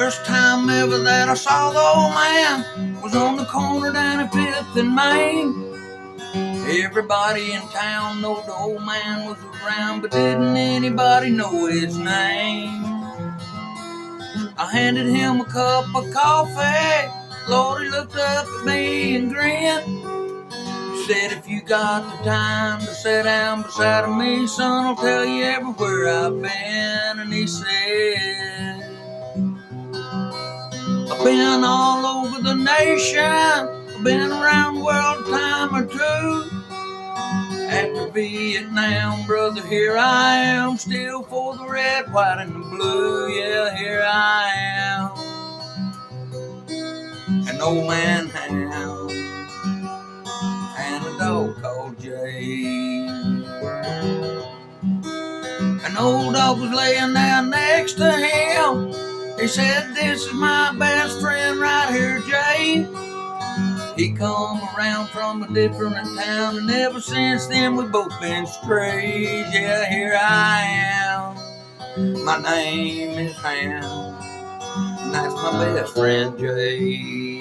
First time ever that I saw the old man was on the corner down at 5th and Main. Everybody in town knew the old man was around, but didn't anybody know his name. I handed him a cup of coffee. Lord, he looked up at me and grinned. He said, if you got the time to sit down beside of me, son, I'll tell you everywhere I've been. And he said, I've been all over the nation. I've been around the world a time or two. After Vietnam, brother, here I am, still for the red, white, and the blue. Yeah, here I am, an old man hound and a dog called Jay. An old dog was laying down next to him. He said, this is my best friend right here, Jay. He come around from a different town, and ever since then we've both been strays. Yeah, here I am. My name is Ham, and that's my best friend Jay.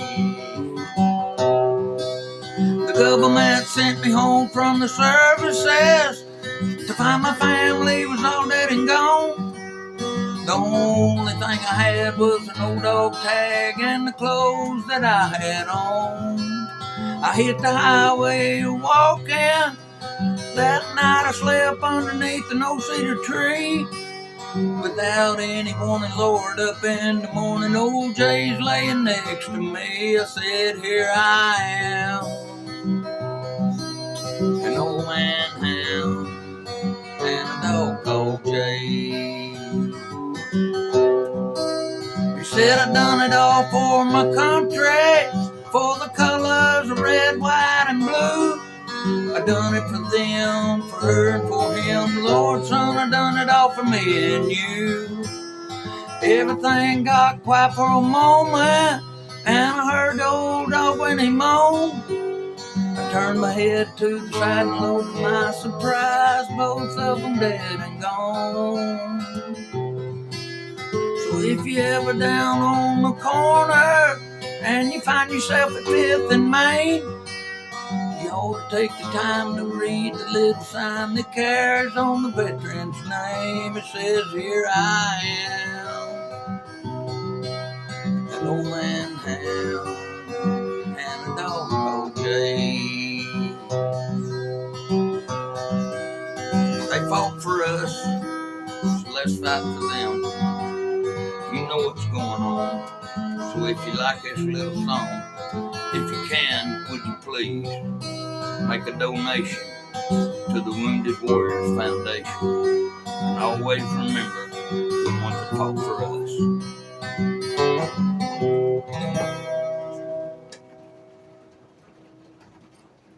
The government sent me home from the services to find my family was all dead and gone. The only thing I had was an old dog tag and the clothes that I had on. I hit the highway walking. That night I slept underneath an old cedar tree. Without any warning, Lord, up in the morning, old Jay's laying next to me. I said, here I am, an old man hound and a dog called Jay. He said, I done it all for my country, for the colors of red, white, and blue. I done it for them, for her, and for him. Lord, son, I done it all for me and you. Everything got quiet for a moment, and I heard the old dog when he moaned. I turned my head to the side, and Lord, to my surprise, both of them dead and gone. So if you ever down on the corner and you find yourself at 5th and Main, you ought to take the time to read the little sign that carries on the veteran's name. It says, here I am, an old man hound and a dog called Jay. They fought for us, so let's fight for them. You know what's going on. So if you like this little song, if you can, would you please make a donation to the Wounded Warriors Foundation. And always remember the ones that fought for us.